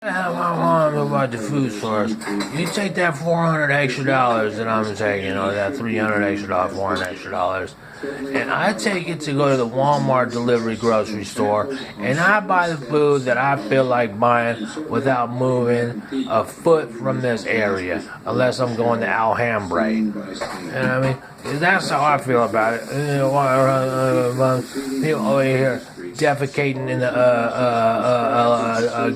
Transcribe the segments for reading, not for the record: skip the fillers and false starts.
I want to about the food source. You take that $400 extra that I'm taking, or that $300 extra $400 extra, and I take it to go to the Walmart delivery grocery store, and I buy the food that I feel like buying without moving a foot from this area, unless I'm going to Alhambra. You know what I mean? That's how I feel about it. You know, people over here defecating in the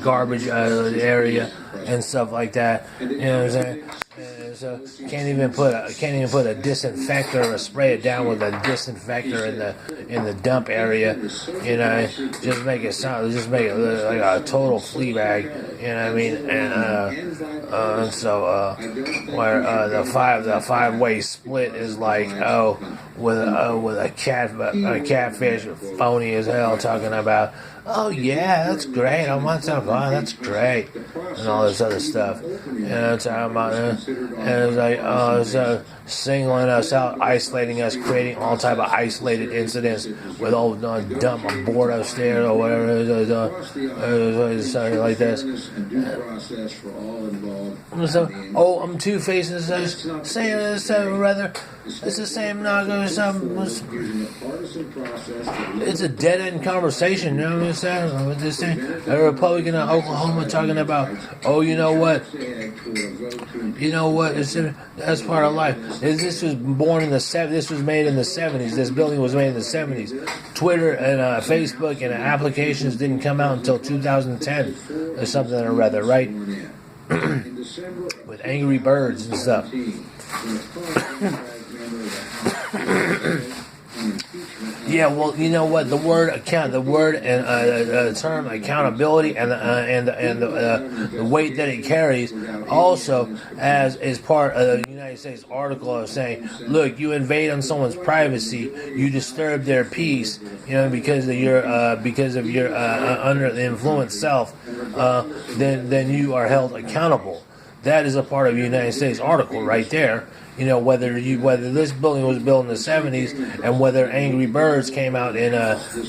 garbage area and stuff like that. You know what I'm saying? So can't even put a disinfector or spray it down with a disinfector in the dump area. You know, just make it look like a total flea bag. You know what I mean? And so where the five-way split is like with a catfish phony as hell talking about, oh yeah, that's great. I want some. Oh, that's great, and all this other stuff. You know, talking about and it's like so singling us out, isolating us, creating all type of isolated incidents with old dump board upstairs or whatever it is, something like this. So, I'm two-faced and such, saying this rather. It's the same. It's a dead-end conversation. You know what I'm saying? With this thing, a Republican in Oklahoma talking about, oh, you know what? That's part of life. This was born in the 70s. This was made in the 70s. This building was made in the 70s. Twitter and Facebook and applications didn't come out until 2010 or something or rather, right? With Angry Birds and stuff. Yeah, well, you know what? The word term accountability and the weight that it carries also is part of the United States article of saying, look, you invade on someone's privacy, you disturb their peace, you know, because of your under the influence self, then you are held accountable. That is a part of the United States article right there. You know, whether this building was built in the 70s and whether Angry Birds came out in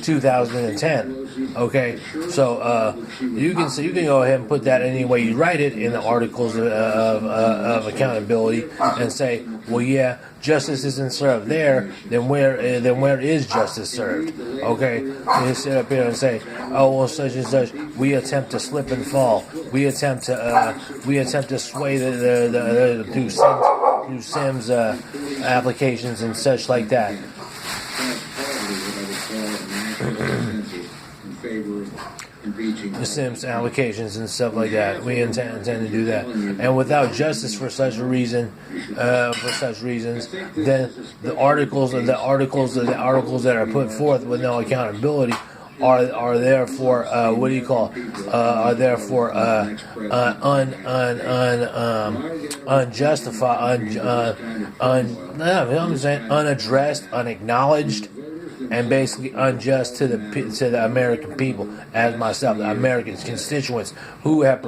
2010. Okay, so you can go ahead and put that any way you write it in the articles of accountability and say, well, yeah, justice isn't served there. Then where is justice served? Okay, you sit up here and say, oh, well, such and such. We attempt to slip and fall. We attempt to sway the through Sims applications and such like that. The Sims applications and stuff like that. We intend to do that, and without justice for such reasons, then the articles that are put forth with no accountability are therefore unaddressed, unacknowledged, and basically unjust to the American people, as myself, the Americans, constituents who have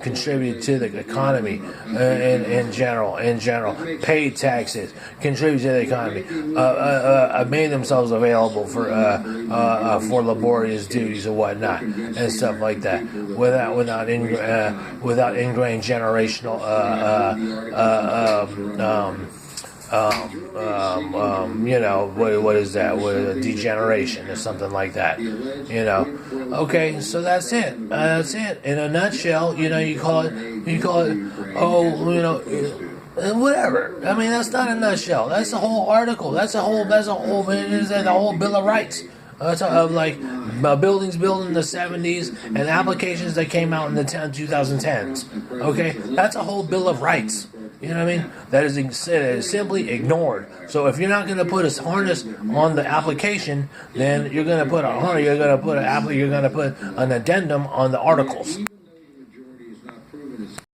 contributed to the economy in general, paid taxes, contributed to the economy, made themselves available for laborious duties and whatnot and stuff like that, without ingrained generational what is that? Degeneration or something like that. You know. Okay, so that's it. That's it. In a nutshell, you call it. Whatever. I mean, that's not a nutshell. That's the whole article. That's the whole Bill of Rights. Of like buildings built in the 70s and applications that came out in the 2010s. Okay, that's a whole Bill of Rights. You know what I mean? That is simply ignored. So if you're not going to put a harness on the application, then you're going to put an addendum on the articles.